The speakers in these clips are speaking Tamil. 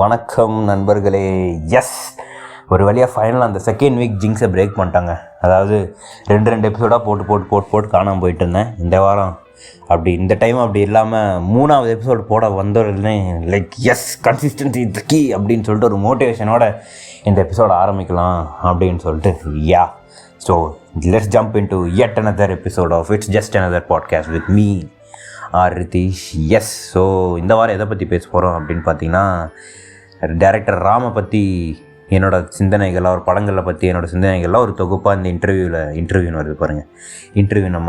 வணக்கம் நண்பர்களே. எஸ், ஒரு வழியாக ஃபைனலாக அந்த செகண்ட் வீக் ஜிங்ஸை பிரேக் பண்ணிட்டாங்க. அதாவது ரெண்டு எபிசோடாக போட்டு காணாமல் போயிட்டு இருந்தேன். இந்த வாரம் இந்த டைம் அப்படி இல்லாமல் 3வது எபிசோடு போட வந்தோடனே yes consistency is the key அப்படின்னு சொல்லிட்டு ஒரு மோட்டிவேஷனோட இந்த எபிசோட ஆரம்பிக்கலாம் அப்படின்னு சொல்லிட்டு so let's jump into yet another episode of It's Just Another Podcast with me Ritheesh. Yes, so இந்த வாரம் எதை பற்றி பேச போகிறோம் அப்படின்னு பார்த்தீங்கன்னா, டைரக்டர் ராமை பற்றி என்னோடய சிந்தனைகள், அவர் படங்களில் பற்றி என்னோடய சிந்தனைகள்லாம் ஒரு தொகுப்பாக இந்த இன்டர்வியூன்னு வருது பாருங்கள். இன்டர்வியூ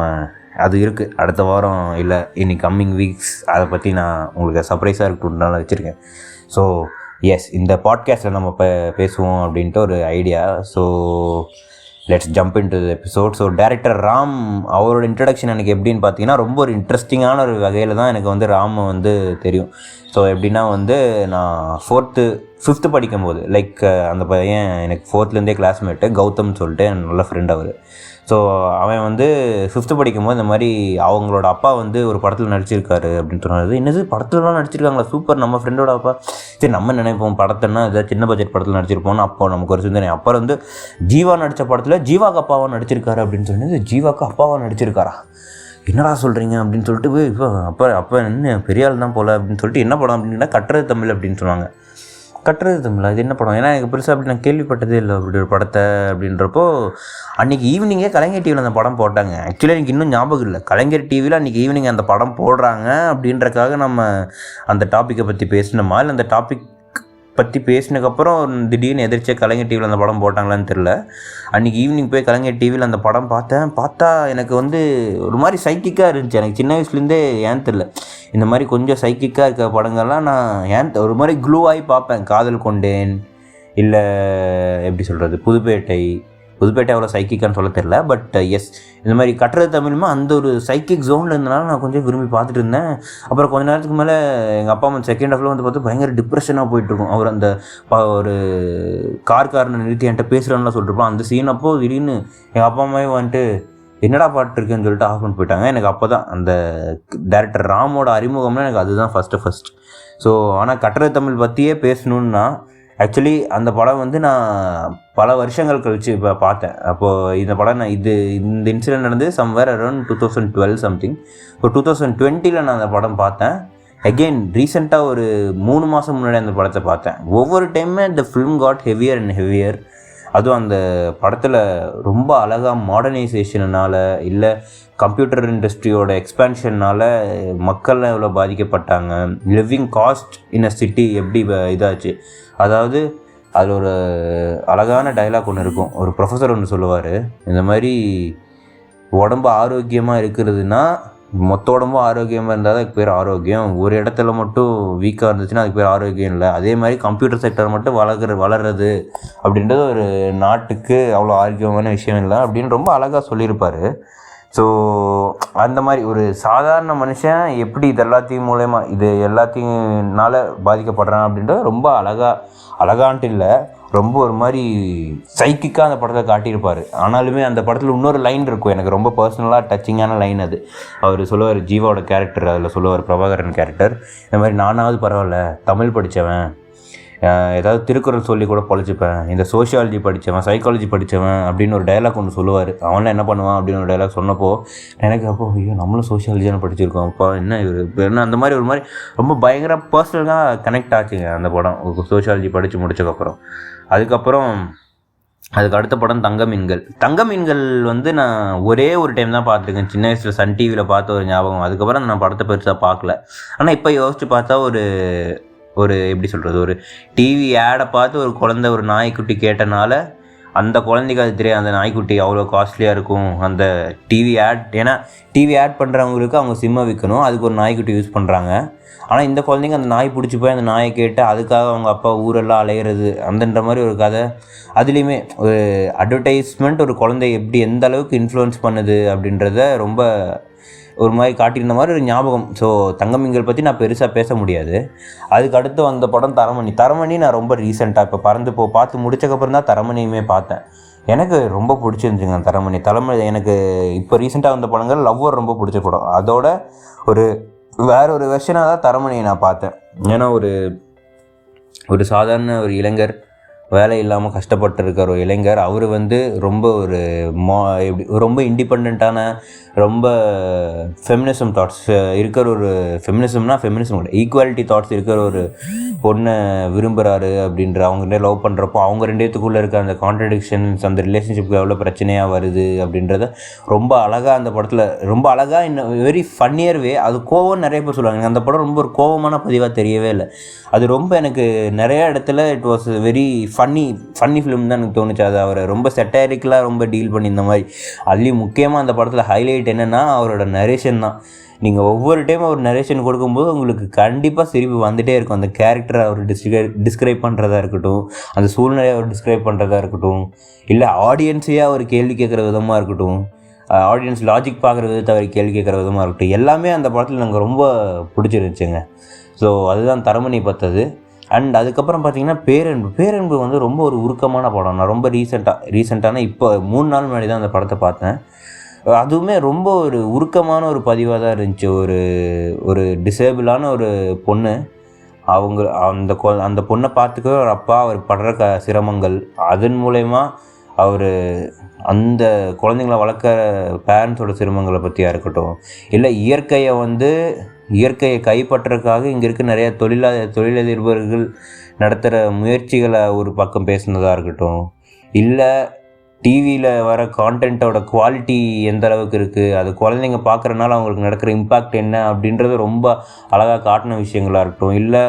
அது இருக்குது அடுத்த வாரம், இல்லை இன்னைக்கு கம்மிங் வீக்ஸ். அதை பற்றி நான் உங்களுக்கு சர்ப்ரைஸாக இருக்கட்டும்னால வச்சுருக்கேன். ஸோ எஸ், இந்த பாட்காஸ்ட்டில் நம்ம பேசுவோம் அப்படின்ட்டு ஒரு idea. So let's jump in to the episode. So director Ram அவரோட இன்ட்ரடக்ஷன் எனக்கு எப்படின்னு பார்த்தீங்கன்னா, ரொம்ப ஒரு இன்ட்ரெஸ்டிங்கான ஒரு வகையில் தான் எனக்கு ராம் தெரியும். ஸோ எப்படின்னா நான் 5th படிக்கும்போது அந்த பையன் எனக்கு 4th கிளாஸ்மேட்டு கௌதம்னு சொல்லிட்டு நல்ல ஃப்ரெண்ட் அவர். ஸோ அவன் 5th படிக்கும்போது இந்த மாதிரி அவங்களோட அப்பா ஒரு படத்தில் நடிச்சிருக்காரு அப்படின்னு சொன்னார். என்னது படத்துலலாம் நடிச்சிருக்காங்களா, சூப்பர், நம்ம ஃப்ரெண்டோட அப்பா, சரி நம்ம நினைப்போம் படத்தைன்னா ஏதாவது சின்ன பட்ஜெட் படத்தில் நடிச்சிருப்போம்னு அப்போ நமக்கு ஒரு சிந்தனை. அப்புறம் ஜீவா நடித்த படத்தில் ஜீவாக்கு அப்பாவாக நடிச்சிருக்காரு அப்படின்னு சொன்னது. ஜீவாக்கு அப்பாவாக நடிச்சிருக்காரா, என்னடா சொல்கிறீங்க அப்படின்னு சொல்லிட்டு இப்போ அப்போ என்ன பெரிய ஆள் தான் போல அப்படின்னு சொல்லிட்டு, என்ன படம் அப்படின்னா கட்டுறது தமிழ் அப்படின்னு சொன்னாங்க. கட்டுறது தமிழ், அது என்ன படம்? ஏன்னா எனக்கு பெருசாக அப்படி நான் கேள்விப்பட்டதே இல்லை அப்படி ஒரு படத்தை. அப்படின்றப்போ அன்றைக்கி ஈவினிங்கே கலைஞர் டிவியில் அந்த படம் போட்டாங்க. ஆக்சுவலி எனக்கு இன்னும் ஞாபகம் இல்லை, கலைஞர் டிவியில் அன்றைக்கி ஈவினிங் அந்த படம் போடுறாங்க அப்படின்றக்காக நம்ம அந்த டாப்பிக்கை பற்றி பேசினோமா, இல்லை அந்த டாபிக் பற்றி பேசினதுக்கப்புறம் திடீர்னு எதிர்த்து கலைஞர் டிவியில் அந்த படம் போட்டாங்களான்னு தெரில. அன்றைக்கி ஈவினிங் போய் கலைஞர் டிவியில் அந்த படம் பார்த்தா எனக்கு ஒரு மாதிரி சைக்கிக்காக இருந்துச்சு. எனக்கு சின்ன வயசுலேருந்தே ஏன் தெரில, இந்த மாதிரி கொஞ்சம் சைக்கிக்காக இருக்க படங்கள்லாம் நான் ஒரு மாதிரி க்ளூவாகி பார்ப்பேன். காதல் கொண்டேன், இல்லை எப்படி சொல்கிறது, புதுப்பேட்டை அவ்வளோ சைக்கிக்கான்னு சொல்ல தெரில. பட் எஸ், இந்த மாதிரி கட்டுறது தமிழுமே அந்த ஒரு சைக்கிக் ஜோனில் இருந்தனால நான் கொஞ்சம் விரும்பி பார்த்துட்டு இருந்தேன். அப்புறம் கொஞ்ச நேரத்துக்கு மேலே எங்கள் அப்பா அம்மா செகண்ட் ஹாஃபில் பார்த்தா பயங்கர டிப்ரெஷனாக போயிட்டுருக்கும். அவர் அந்த ஒரு கார்காரனை நிறுத்தி என்கிட்ட பேசுகிறான்லாம் சொல்லிட்டுருப்போம். அந்த சீன் அப்போது திடீர்னு எங்கள் அப்பா அம்மாவே என்னடா பாட்டு இருக்குன்னு சொல்லிட்டு ஆஃப் பண்ணி போயிட்டாங்க. எனக்கு அப்போ தான் அந்த டைரக்டர் ராமோட அறிமுகம்னா எனக்கு அதுதான் ஃபஸ்ட்டு. ஸோ ஆனால் கட்டுரை தமிழ் பற்றியே பேசணுன்னா, ஆக்சுவலி அந்த படம் நான் பல வருஷங்கள் கழித்து இப்போ பார்த்தேன். அப்போது இந்த படம் இந்த இன்சிடென்ட் நடந்து சம்வேர் அரௌண்ட் 2012 சம்திங். இப்போ 2020 நான் அந்த படம் பார்த்தேன். அகெயின் ரீசெண்டாக ஒரு 3 மாதம் முன்னாடி அந்த படத்தை பார்த்தேன். ஒவ்வொரு டைமே இந்த film got heavier and heavier. அதுவும் அந்த படத்தில் ரொம்ப அழகாக மாடர்னைசேஷனால், இல்லை கம்ப்யூட்டர் இண்டஸ்ட்ரியோட எக்ஸ்பேன்ஷனால் மக்கள்லாம் எவ்வளோ பாதிக்கப்பட்டாங்க, லிவிங் காஸ்ட் இன் அ சிட்டி எப்படி இதாச்சு. அதாவது அதில் ஒரு அழகான டைலாக் ஒன்று இருக்கும். ஒரு ப்ரொஃபஸர் ஒன்று சொல்லுவார், இந்த மாதிரி உடம்பு ஆரோக்கியமாக இருக்கிறதுனா மொத்த உடம்பும் ஆரோக்கியமாக இருந்தால் தான் அதுக்கு பேர் ஆரோக்கியம். ஒரு இடத்துல மட்டும் வீக்காக இருந்துச்சுன்னா அதுக்கு பேர் ஆரோக்கியம் இல்லை. அதே மாதிரி கம்ப்யூட்டர் செக்டர் மட்டும் வளர்கிறது அப்படின்றது ஒரு நாட்டுக்கு அவ்வளோ ஆரோக்கியமான விஷயம் இல்லை அப்படின்னு ரொம்ப அழகாக சொல்லியிருப்பார். ஸோ அந்த மாதிரி ஒரு சாதாரண மனுஷன் எப்படி இது எல்லாத்தையும்னால பாதிக்கப்படுறான் அப்படின்றது ரொம்ப அழகான்ட்டு இல்லை, ரொம்ப ஒரு மாதிரி சைக்கிக்காக அந்த படத்தை காட்டியிருப்பார். ஆனாலுமே அந்த படத்தில் இன்னொரு லைன் இருக்கும், எனக்கு ரொம்ப பர்சனலாக டச்சிங்கான லைன். அது அவர் சொல்லுவார், ஜீவாவோட கேரக்டர் அதில் சொல்லுவார், பிரபாகரன் கேரக்டர், இந்த மாதிரி நானாவது பரவாயில்ல தமிழ் படித்தவன், ஏதாவது திருக்குறள் சொல்லி கூட பொழைச்சிப்பேன், இந்த சோஷியாலஜி படித்தவன், சைக்காலஜி படித்தவன் அப்படின்னு ஒரு டைலாக் ஒன்று சொல்லுவார். அவன்லாம் என்ன பண்ணுவான் அப்படின்னு ஒரு டைலாக் சொன்னப்போ எனக்கு ஐயோ நம்மளும் சோஷியாலஜியான படிச்சிருக்கோம் அப்பா, என்ன அந்த மாதிரி ஒரு மாதிரி ரொம்ப பயங்கர பர்சனலாக கனெக்ட் ஆச்சுங்க அந்த படம் சோஷியாலஜி படித்து முடிச்சதுக்கப்புறம். அதுக்கு அடுத்த படம் தங்கமீன்கள் நான் ஒரே ஒரு டைம் தான் பார்த்துருக்கேன். சின்ன வயசில் சன் டிவியில் பார்த்த ஒரு ஞாபகம். அதுக்கப்புறம் நான் படத்தை பெருசாக பார்க்கல. ஆனால் இப்போ யோசித்து பார்த்தா ஒரு எப்படி சொல்கிறது, ஒரு டிவி ஆடை பார்த்து ஒரு குழந்தை ஒரு நாய்க்குட்டி கேட்டனால அந்த குழந்தைக்கு அது தெரியாது அந்த நாய்க்குட்டி அவ்வளோ காஸ்ட்லியாக இருக்கும். அந்த டிவி ஆட், ஏன்னா டிவி ஆட் பண்ணுறவங்களுக்கு அவங்க சிம்மை விற்கணும், அதுக்கு ஒரு நாய்க்குட்டி யூஸ் பண்ணுறாங்க. ஆனால் இந்த குழந்தைங்க அந்த நாய் பிடிச்சி போய் அந்த நாயை கேட்டு அதுக்காக அவங்க அப்பா ஊரெல்லாம் அலையிறது அந்தன்ற மாதிரி ஒரு கதை. அதுலேயுமே ஒரு அட்வர்டைஸ்மெண்ட் ஒரு குழந்தை எப்படி எந்த அளவுக்கு இன்ஃப்ளூயன்ஸ் பண்ணுது அப்படின்றத ரொம்ப ஒரு மாதிரி காட்டியிருந்த மாதிரி ஒரு ஞாபகம். ஸோ தங்கமீன்கள் பற்றி நான் பெருசாக பேச முடியாது. அதுக்கு அடுத்து வந்த படம் தரமணி நான் ரொம்ப ரீசெண்டாக இப்போ பார்த்து முடிச்சக்கப்புறம் தான் தரமணியுமே பார்த்தேன். எனக்கு ரொம்ப பிடிச்சிருந்துச்சுங்க தரமணி. எனக்கு இப்போ ரீசெண்டாக வந்த படங்கள் லவ்வர் ரொம்ப பிடிச்ச படம். அதோட ஒரு வேற ஒரு வெர்ஷனாக தான் தரமணியை நான் பார்த்தேன். ஏன்னா ஒரு சாதாரண ஒரு இளைஞர், வேலை இல்லாமல் கஷ்டப்பட்டு இருக்கிற ஒரு இளைஞர், அவர் வந்து ரொம்ப ஒரு ரொம்ப இண்டிபெண்ட்டான, ரொம்ப ஃபெமினிசம் தாட்ஸ் இருக்கிற ஒரு ஃபெமினிசம் கூட ஈக்குவாலிட்டி தாட்ஸ் இருக்கிற ஒரு பொண்ணை விரும்புகிறாரு அப்படின்ற, அவங்க லவ் பண்ணுறப்போ அவங்க ரெண்டுத்துக்குள்ளே இருக்க அந்த கான்ட்ரடிக்ஷன்ஸ், அந்த ரிலேஷன்ஷிப்புக்கு எவ்வளோ பிரச்சனையாக வருது அப்படின்றத ரொம்ப அழகாக அந்த படத்தில், ரொம்ப அழகாக இன்னும் வெரி ஃபன்னியர் வே. அது கோவம் நிறைய பேர் சொல்லுவாங்க, அந்த படம் ரொம்ப ஒரு கோவமான பதிவாக தெரியவே இல்லை. அது ரொம்ப எனக்கு நிறைய இடத்துல it was very funny film தான் எனக்கு தோணுச்சு. அது அவரை ரொம்ப செட்டாரிக்கலாக ரொம்ப டீல் பண்ணி இந்த மாதிரி. அதுலேயும் முக்கியமாக அந்த படத்தில் ஹைலைட் என்னென்னா அவரோட நரேஷன் தான். நீங்கள் ஒவ்வொரு டைம் அவர் நரேஷன் கொடுக்கும்போது உங்களுக்கு கண்டிப்பாக சிரிப்பு வந்துகிட்டே இருக்கும். அந்த கேரக்டரை அவர் டிஸ்கிரைப் பண்ணுறதா இருக்கட்டும், அந்த சூழ்நிலையை அவர் டிஸ்கிரைப் பண்ணுறதா இருக்கட்டும், இல்லை ஆடியன்ஸையே அவர் கேள்வி கேட்குற விதமாக இருக்கட்டும், ஆடியன்ஸ் லாஜிக் பார்க்குற விதத்தை அவர் கேள்வி கேட்குற விதமாக இருக்கட்டும், எல்லாமே அந்த படத்தில் எனக்கு ரொம்ப பிடிச்சிருந்துச்சுங்க. ஸோ அதுதான் தரமணி பார்த்தது. அண்ட் அதுக்கப்புறம் பார்த்திங்கன்னா பேரன்பு வந்து ரொம்ப ஒரு உருக்கமான படம். நான் ரொம்ப ரீசெண்டான இப்போ 3 நாள் முன்னாடி தான் அந்த படத்தை பார்த்தேன். அதுவுமே ரொம்ப ஒரு உருக்கமான ஒரு பதிவாக தான் இருந்துச்சு. ஒரு டிசேபிளான ஒரு பொண்ணு, அந்த பொண்ணை பார்த்துக்கவே ஒரு அப்பா அவர் படுற சிரமங்கள், அதன் மூலயமா அவர் அந்த குழந்தைங்கள வளர்க்குற பேரண்ட்ஸோட சிரமங்களை பற்றியாக இருக்கட்டும், இல்லை இயற்கையை கைப்பற்றுறதுக்காக இங்கே இருக்க நிறைய தொழிலதிபர்கள் நடத்துகிற முயற்சிகளை ஒரு பக்கம் பேசுனதாக இருக்கட்டும், இல்லை டிவியில் வர கான்டென்ட்டோட குவாலிட்டி எந்த அளவுக்கு இருக்குது, அது குழந்தைங்க பார்க்குறனால அவங்களுக்கு நடக்கிற இம்பேக்ட் என்ன அப்படின்றது ரொம்ப அழகாக காட்டின விஷயங்களாக இருக்கட்டும், இல்லை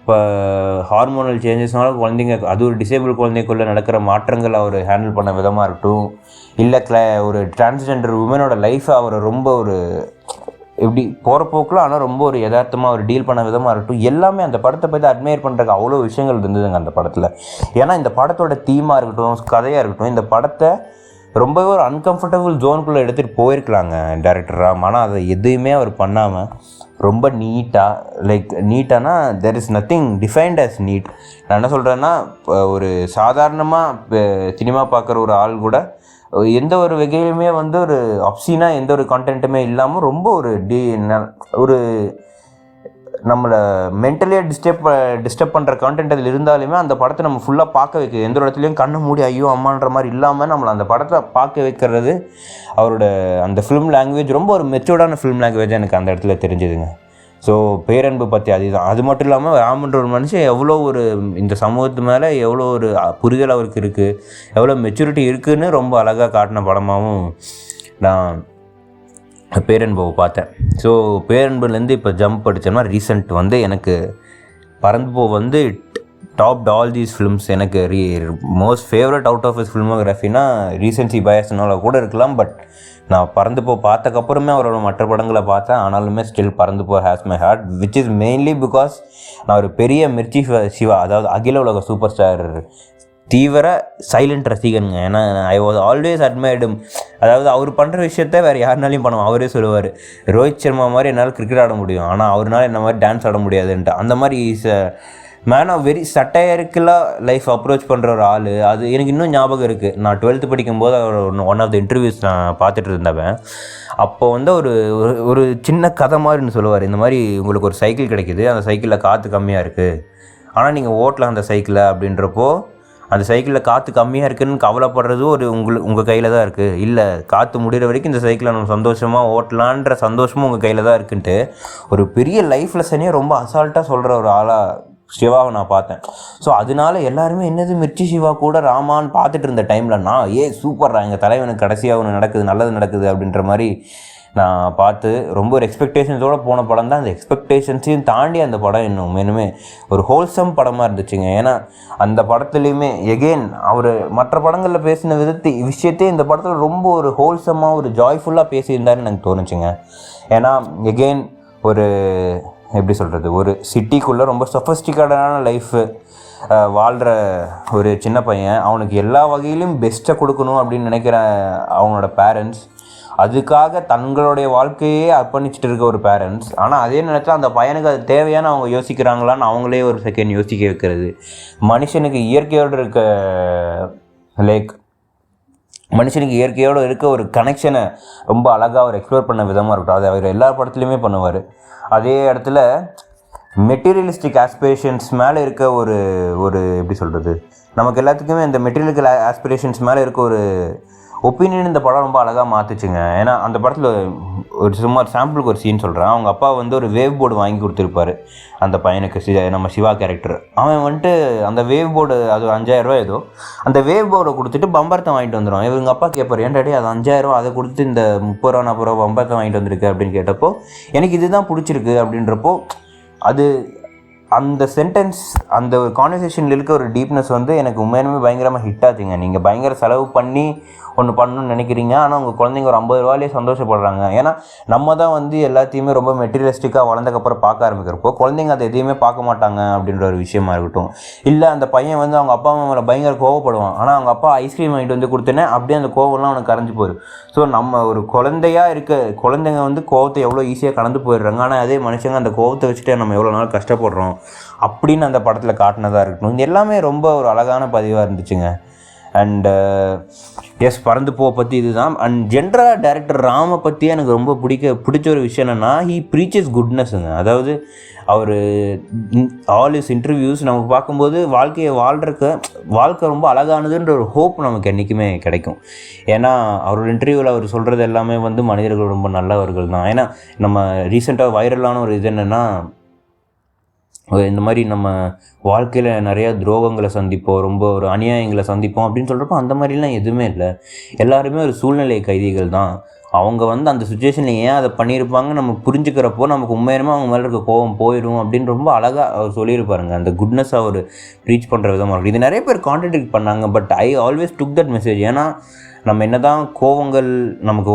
இப்போ ஹார்மோனல் சேஞ்சஸ்னால குழந்தைங்க, அது ஒரு டிசேபிள் குழந்தைக்குள்ளே நடக்கிற மாற்றங்கள் அவர் ஹேண்டில் பண்ண விதமாக இருக்கட்டும், இல்லை ஒரு டிரான்ஸ்ஜெண்டர் உமனோட லைஃப்பை அவர் ரொம்ப ஒரு இப்படி போகிற போக்கில் ஆனால் ரொம்ப ஒரு யதார்த்தமாக ஒரு டீல் பண்ண விதமாக இருக்கட்டும், எல்லாமே அந்த படத்தை பற்றி அட்மையர் பண்ணுறதுக்கு அவ்வளோ விஷயங்கள் இருந்ததுங்க அந்த படத்தில். ஏன்னா இந்த படத்தோட தீமாக இருக்கட்டும், கதையாக இருக்கட்டும், இந்த படத்தை ரொம்பவே ஒரு அன்கம்ஃபர்டபுள் ஜோனுக்குள்ளே எடுத்துகிட்டு போயிருக்கலாங்க டைரக்டர் ராம். ஆனால் அதை எதுவுமே அவர் பண்ணாமல் ரொம்ப நீட்டானா there is nothing defined as neat. நான் என்ன சொல்கிறேன்னா, ஒரு சாதாரணமாக சினிமா பார்க்குற ஒரு ஆள் கூட எந்த ஒரு வகையிலுமே வந்து ஒரு அப்சீனாக எந்த ஒரு கான்டென்ட்டுமே இல்லாமல் ரொம்ப ஒரு நம்மளை மென்டலியாக டிஸ்டர்ப் பண்ணுற கான்டென்ட் அதில் இருந்தாலுமே அந்த படத்தை நம்ம ஃபுல்லாக பார்க்க வைக்க, எந்த ஒரு இடத்துலையும் கண்ணை மூடி ஐயோ அம்மான்ற மாதிரி இல்லாமல் நம்மளை அந்த படத்தை பார்க்க வைக்கிறது அவரோட அந்த ஃபிலிம் லாங்குவேஜ் ரொம்ப ஒரு மெச்சூர்டான ஃபிலிம் லாங்குவேஜ் எனக்கு அந்த இடத்துல தெரிஞ்சுதுங்க. ஸோ பேரன்பு பற்றி அதுதான். அது மட்டும் இல்லாமல் ராமன்ற ஒரு மனுஷன் எவ்வளோ ஒரு இந்த சமூகத்து மேலே எவ்வளோ ஒரு புரிதல் அவருக்கு இருக்குது, எவ்வளோ மெச்சூரிட்டி இருக்குதுன்னு ரொம்ப அழகாக காட்டின படமாகவும் நான் பேரன்புவை பார்த்தேன். ஸோ பேரன்புலேருந்து இப்போ ஜம்ப் அடித்தோம்னா ரீசெண்ட் வந்து எனக்கு பறந்துபோ வந்து டாப்ட் ஆல் தீஸ் ஃபிலிம்ஸ். எனக்கு most favourite out of his ஃபில்மோகிராஃபினா ரீசென்சி பயஸ்னால கூட இருக்கலாம். பட் நான் பறந்துபோ பார்த்தக்கப்புறமே அவரோட மற்ற படங்களை பார்த்தேன். ஆனாலுமே still Parandhu Po has my heart, which is mainly because நான் ஒரு பெரிய மிர்ச்சி சிவா, அதாவது அகில உலக சூப்பர் ஸ்டார் தீவிர சைலண்ட் ரசிகனுங்க. ஏன்னா ஐ வாஸ் ஆல்வேஸ் அட்மையர்டு. அதாவது அவர் பண்ணுற விஷயத்த வேறு யாருனாலையும் பண்ணுவோம். அவரே சொல்லுவார், ரோஹித் சர்மா மாதிரி என்னால் கிரிக்கெட் ஆட முடியும், ஆனால் அவரால் என்ன மாதிரி டான்ஸ் ஆட முடியாதுன்ட்டு. அந்த மாதிரி இஸ் மேன் ஆஃப் வெரி சட்டையரிக்கலாக லைஃப் அப்ரோச் பண்ணுற ஒரு ஆள். அது எனக்கு இன்னும் ஞாபகம் இருக்குது. நான் 12th படிக்கும்போது அவர் ஒன் ஆஃப் த இன்டர்வியூஸ் நான் பார்த்துட்டு இருந்தவன். அப்போ வந்து ஒரு சின்ன கதை மாதிரின்னு சொல்லுவார், இந்த மாதிரி உங்களுக்கு ஒரு சைக்கிள் கிடைக்கிது, அந்த சைக்கிளில் காற்று கம்மியாக இருக்குது, ஆனால் நீங்கள் ஓட்டலாம் அந்த சைக்கிளை அப்படின்றப்போ, அந்த சைக்கிளில் காற்று கம்மியாக இருக்குதுன்னு கவலைப்படுறது உங்கள் கையில் தான் இருக்குது, இல்லை காற்று முடிகிற வரைக்கும் இந்த சைக்கிளை நம்ம சந்தோஷமாக ஓட்டலான்ற சந்தோஷமும் உங்கள் கையில் தான் இருக்குன்ட்டு ஒரு பெரிய லைஃப் லெசனே ரொம்ப அசால்ட்டாக சொல்கிற ஒரு ஆளாக சிவாவை நான் பார்த்தேன். ஸோ அதனால எல்லாருமே என்னது மிர்ச்சி சிவா கூட ராமான்னு பார்த்துட்டு இருந்த டைமில் நான் சூப்பர்ரா, எங்கள் தலைவனுக்கு கடைசியாக ஒன்று நடக்குது, நல்லது நடக்குது அப்படின்ற மாதிரி நான் பார்த்து ரொம்ப ஒரு எக்ஸ்பெக்டேஷன்ஸோடு போன படம் தான். அந்த எக்ஸ்பெக்டேஷன்ஸையும் தாண்டி அந்த படம் இன்னுமே ஒரு ஹோல்சம் படமாக இருந்துச்சுங்க. ஏன்னா அந்த படத்துலேயுமே எகெயின் அவர் மற்ற படங்களில் பேசின விஷயத்தையும் இந்த படத்தில் ரொம்ப ஒரு ஹோல்சமாக ஒரு ஜாய்ஃபுல்லாக பேசியிருந்தாருன்னு எனக்கு தோணுச்சுங்க. ஏன்னா எகெயின் ஒரு எப்படி சொல்கிறது, ஒரு சிட்டிக்குள்ளே ரொம்ப சொஃபஸ்டிகேட்டடான லைஃபு வாழ்கிற ஒரு சின்ன பையன், அவனுக்கு எல்லா வகையிலும் பெஸ்ட்டை கொடுக்கணும் அப்படின்னு நினைக்கிற அவனோட பேரண்ட்ஸ், அதுக்காக தங்களுடைய வாழ்க்கையே அர்ப்பணிச்சுட்டு இருக்க ஒரு பேரண்ட்ஸ். ஆனால் அதே நேரத்தில் அந்த பையனுக்கு அது தேவையான அவங்க யோசிக்கிறாங்களான்னு அவங்களே ஒரு செகண்ட் யோசிக்க வைக்கிறது. மனுஷனுக்கு இயற்கையோடு இருக்க ஒரு கனெக்ஷனை ரொம்ப அழகாக அவர் எக்ஸ்ப்ளோர் பண்ண விதமாக இருக்கட்டும். அது அவர் எல்லா படத்துலையுமே பண்ணுவார். அதே இடத்துல மெட்டீரியலிஸ்டிக் ஆஸ்பிரேஷன்ஸ் மேலே இருக்க ஒரு எப்படி சொல்கிறது, நமக்கு எல்லாத்துக்குமே இந்த மெட்டீரியல் ஆஸ்பிரேஷன்ஸ் மேலே இருக்க ஒரு ஒப்பீனியன் இந்த படம் ரொம்ப அழகாக மாற்றுச்சுங்க. ஏன்னா அந்த படத்தில் ஒரு சும்மா சாம்பிளுக்கு ஒரு சீன் சொல்கிறேன். அவங்க அப்பா வந்து ஒரு வேவ் போர்டு வாங்கி கொடுத்துருப்பாரு அந்த பையனுக்கு, நம்ம சிவா கேரக்டர். அவன் வந்துட்டு அந்த வேவ் போர்டு, அது 5000 ஏதோ, அந்த வேவ் போர்டை கொடுத்துட்டு பம்பரத்தை வாங்கிட்டு வந்துடும். இவங்க அப்பா கேட்பார், ஏன்டாடி அது 5000 அதை கொடுத்து இந்த 30 40 பம்பரத்தை வாங்கிட்டு வந்திருக்கு அப்படின்னு கேட்டப்போ, எனக்கு இதுதான் பிடிச்சிருக்கு அப்படின்றப்போ, அது அந்த சென்டென்ஸ், அந்த ஒரு கான்வர்சேஷனில் இருக்க ஒரு டீப்னஸ் வந்து எனக்கு உண்மையாலுமே பயங்கரமாக ஹிட் ஆச்சுங்க. நீங்கள் பயங்கர செலவு பண்ணி ஒன்று பண்ணணும்னு நினைக்கிறீங்க, ஆனால் உங்கள் குழந்தைங்க ஒரு 50 ரூபாயிலே சந்தோஷப்படுறாங்க. ஏன்னா நம்ம தான் வந்து எல்லாத்தையுமே ரொம்ப மெட்டீரியலிஸ்டிக்காக வளர்ந்தக்கப்புறம் பார்க்க ஆரம்பிக்கிறப்போ குழந்தைங்க அதை எதையுமே பார்க்க மாட்டாங்க அப்படின்ற ஒரு விஷயமா இருக்கட்டும். இல்லை அந்த பையன் வந்து அவங்க அப்பா அம்மா மேலே பயங்கர கோவப்படுவான், ஆனால் அவங்க அப்பா ஐஸ்கிரீம் வாங்கிட்டு வந்து கொடுத்தேனே அப்படியே அந்த கோவம்லாம் அவனுக்கு கரைஞ்சி போயிடும். ஸோ நம்ம ஒரு குழந்தையாக இருக்க குழந்தைங்க வந்து கோவத்தை எவ்வளோ ஈஸியாக கடந்து போயிடுறாங்க, ஆனால் அதே மனுஷங்க அந்த கோவத்தை வச்சுட்டு நம்ம எவ்வளோ நாள் கஷ்டப்படுறோம் அப்படின்னு அந்த படத்தில் காட்டினதாக இருக்கட்டும். இது எல்லாமே ரொம்ப ஒரு அழகான பதிவாக இருந்துச்சுங்க. அண்டு எஸ், பறந்து போக பற்றி இதுதான். அண்ட் ஜென்ரலாக டைரக்டர் ராமை பற்றி எனக்கு ரொம்ப பிடிச்ச ஒரு விஷயம் என்னென்னா, ஹீ ப்ரீச்சஸ் குட்னஸ்ங்க. அதாவது அவர் ஆல் இஸ் இன்டர்வியூஸ் நமக்கு பார்க்கும்போது வாழ்க்கையை வாழ்க்கை ரொம்ப அழகானதுன்ற ஒரு ஹோப் நமக்கு என்றைக்குமே கிடைக்கும். ஏன்னா அவரோட இன்டர்வியூவில் அவர் சொல்கிறது எல்லாமே வந்து மனிதர்கள் ரொம்ப நல்லவர்கள் தான். ஏன்னா நம்ம ரீசெண்டாக வைரலான ஒரு இது என்னென்னா, இந்த மாதிரி நம்ம வாழ்க்கையில் நிறையா துரோகங்களை சந்திப்போம், ரொம்ப ஒரு அநியாயங்களை சந்திப்போம் அப்படின்னு சொல்கிறப்போ அந்த மாதிரிலாம் எதுவுமே இல்லை. எல்லாருமே ஒரு சூழ்நிலை கைதிகள் தான். அவங்க வந்து அந்த சுச்சுவேஷனில் ஏன் அதை பண்ணியிருப்பாங்க நம்ம புரிஞ்சுக்கிறப்போ நமக்கு உண்மையுமே அவங்க மேலே இருக்க கோபம் போயிடும் அப்படின்னு ரொம்ப அழகாக அவர் சொல்லியிருப்பாருங்க. அந்த குட்னஸ் அவர் ரீச் பண்ணுற விதமாக இருக்கும். இது நிறைய பேர் கான்ட்ராடிக்ட் பண்ணாங்க, but I always took that message. ஏன்னா நம்ம என்ன தான் கோவங்கள் நமக்கு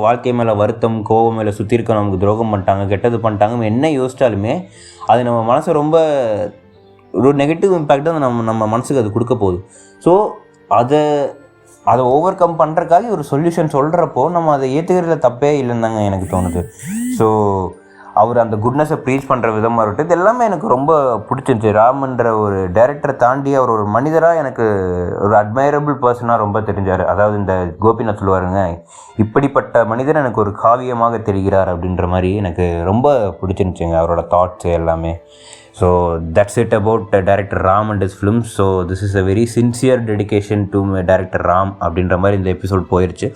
வாழ்க்கை மேலே வருத்தம், கோவம் மேலே சுற்றி இருக்க நமக்கு துரோகம் பண்ணிட்டாங்க, கெட்டது பண்ணிட்டாங்க, என்ன யோசிச்சாலுமே அது நம்ம மனசை ரொம்ப ஒரு நெகட்டிவ் இம்பேக்ட் தான் நம்ம மனசுக்கு அது கொடுக்க போகுது. ஸோ அதை ஓவர் கம் பண்ணுறதுக்காக ஒரு சொல்யூஷன் சொல்கிறப்போ நம்ம அதை ஏற்றுக்கிறதுல தப்பே இல்லைன்னு தாங்க எனக்கு தோணுது. ஸோ அவர் அந்த குட்னஸை ப்ரீச் பண்ணுற விதமாக இருக்கட்டும், இது எல்லாமே எனக்கு ரொம்ப பிடிச்சிருந்துச்சி. ராமன்ற ஒரு டைரக்டரை தாண்டி அவர் ஒரு மனிதராக எனக்கு ஒரு அட்மைரபிள் பர்சனாக ரொம்ப தெரிஞ்சார். அதாவது இந்த கோபிநாத் சொல்லுவாருங்க, இப்படிப்பட்ட மனிதர் எனக்கு ஒரு காவியமாக தெரிகிறார் அப்படின்ற மாதிரி எனக்கு ரொம்ப பிடிச்சிருந்துச்சிங்க அவரோட தாட்ஸு எல்லாமே. So that's it about director Ram and his films. So this is a very sincere dedication to director Ram அப்படின்ற மாதிரி இந்த எபிசோட் போயிடுச்சு.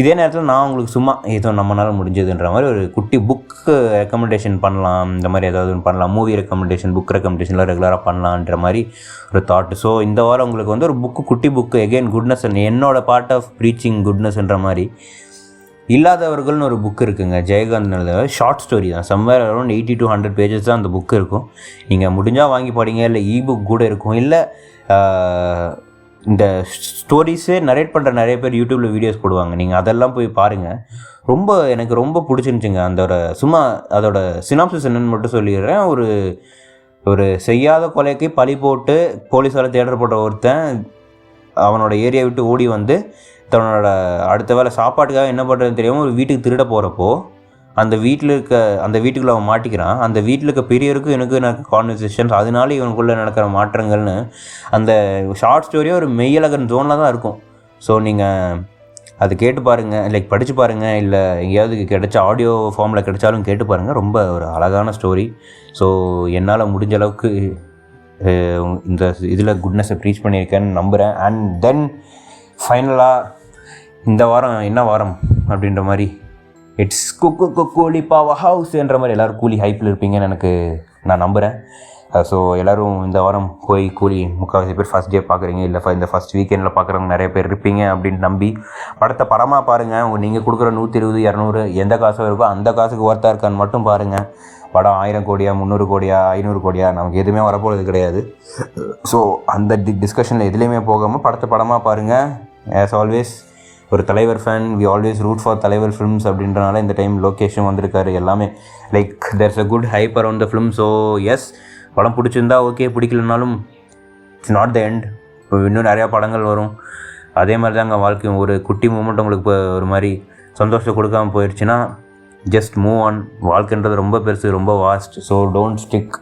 இதே நேரத்தில் நான் உங்களுக்கு சும்மா ஏதோ நம்மளால் முடிஞ்சதுன்ற மாதிரி ஒரு குட்டி புக்கு ரெக்கமெண்டேஷன் பண்ணலாம், இந்த மாதிரி ஏதாவது ஒன்று பண்ணலாம், மூவி ரெக்கமெண்டேஷன், புக் ரெக்கமெண்டேஷன்லாம் ரெகுலராக பண்ணலான்ற மாதிரி ஒரு தாட். ஸோ இந்த வாரம் உங்களுக்கு வந்து ஒரு குட்டி புக்கு எகெயின் குட்னஸ், என்னோட பார்ட் ஆஃப் ப்ரீச்சிங் குட்னஸ்ன்ற மாதிரி இல்லாதவர்கள்னு ஒரு புக் இருக்குங்க, ஜெயகாந்த் ஷார்ட் ஸ்டோரி தான். சம்வேர் அரௌண்ட் 80 to 100 pages தான் அந்த புக்கு இருக்கும். நீங்கள் முடிஞ்சால் வாங்கி படிங்க, இல்லை இபுக் கூட இருக்கும், இல்லை இந்த ஸ்டோரிஸே நரேட் பண்ணுற நிறைய பேர் யூடியூப்பில் வீடியோஸ் போடுவாங்க, நீங்கள் அதெல்லாம் போய் பாருங்கள். எனக்கு ரொம்ப பிடிச்சிருந்துச்சிங்க. சும்மா அதோட சினாப்சிஸ் என்னன்னு மட்டும் சொல்லிடுறேன். ஒரு செய்யாத கொலைக்கு பழி போட்டு போலீஸால் தேடப்பட்ட ஒருத்தன் அவனோட ஏரியா விட்டு ஓடி வந்து தன்னோட அடுத்த வேலை சாப்பாட்டுக்காக என்ன பண்ணுறதுன்னு தெரியாமல் ஒரு வீட்டுக்கு திருட போகிறப்போ அந்த வீட்டுக்குள்ளே அவன் மாட்டிக்கிறான். அந்த வீட்டில் இருக்க பெரியவருக்கும் எனக்கு கான்வர்சேஷன்ஸ், அதனால இவனுக்குள்ளே நடக்கிற மாற்றங்கள்னு அந்த ஷார்ட் ஸ்டோரியாக ஒரு மெய்யழகன் ஜோனில் தான் இருக்கும். ஸோ நீங்கள் அது கேட்டு பாருங்கள், லைக் படித்து பாருங்கள், இல்லை எங்கேயாவது கிடைச்ச ஆடியோ ஃபார்மில் கிடைச்சாலும் கேட்டு பாருங்கள். ரொம்ப ஒரு அழகான ஸ்டோரி. ஸோ என்னால் முடிஞ்ச அளவுக்கு இந்த இதில் குட்னஸை ப்ரீச் பண்ணியிருக்கேன்னு நம்புகிறேன். அண்ட் தென் ஃபைனலாக இந்த வாரம் என்ன வாரம் அப்படின்ற மாதிரி இட்ஸ் கூலி பாவ ஹவுஸ் என்ற மாதிரி எல்லோரும் கூலி ஹைப்பில் இருப்பீங்கன்னு நான் நம்புகிறேன். ஸோ எல்லோரும் இந்த வாரம் போய் கூலி முக்கால்வாசி பேர் ஃபஸ்ட் டே பார்க்குறீங்க, இல்லை இந்த ஃபஸ்ட் வீக்கெண்டில் பார்க்குறவங்க நிறைய பேர் இருப்பீங்க அப்படின்னு நம்பி படத்தை படமாக பாருங்கள். நீங்கள் கொடுக்குற 120 200 எந்த காசோ இருக்கோ அந்த காசுக்கு ஒர்த்தாக இருக்கான்னு மட்டும் பாருங்கள். படம் 1000 கோடியா 300 கோடியா 500 கோடியா நமக்கு எதுவுமே வரப்போகிறது கிடையாது. ஸோ அந்த டிஸ்கஷனில் எதுலேயுமே போகாமல் படத்தை படமாக பாருங்கள். ஆஸ் ஆல்வேஸ் ஒரு Thalaivar fan, we always root for Thalaivar films அப்படின்றனால இந்த டைம் லொக்கேஷன் வந்திருக்காரு, எல்லாமே like there's a good hype around the film. So yes, படம் பிடிச்சிருந்தா ஓகே, பிடிக்கலனாலும் இட்ஸ் நாட் த எண்ட். இப்போ இன்னும் நிறையா படங்கள் வரும். அதே மாதிரி தாங்க வாழ்க்கையும். ஒரு குட்டி மூமெண்ட் உங்களுக்கு இப்போ ஒரு மாதிரி சந்தோஷத்தை கொடுக்காமல் போயிடுச்சுன்னா ஜஸ்ட் மூவ் ஆன். வாழ்க்கைன்றது ரொம்ப பெருசு, ரொம்ப vast. So don't stick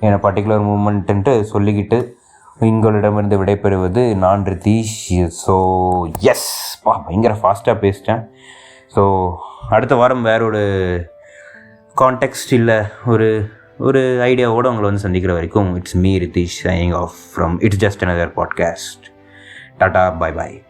in particular மூமெண்ட்டுன்ட்டு சொல்லிக்கிட்டு உங்களிடமிருந்து விடைபெறுவது நான் ரிதீஷ். ஸோ எஸ், பயங்கர ஃபாஸ்ட்டாக பேசிட்டேன். ஸோ அடுத்த வாரம் வேற ஒரு கான்டெக்ஸ்ட் இல்லை ஒரு ஒரு ஐடியாவோடு உங்களை வந்து சந்திக்கிற வரைக்கும் it's me Ritheesh signing off from its just another podcast. Tata, bye bye.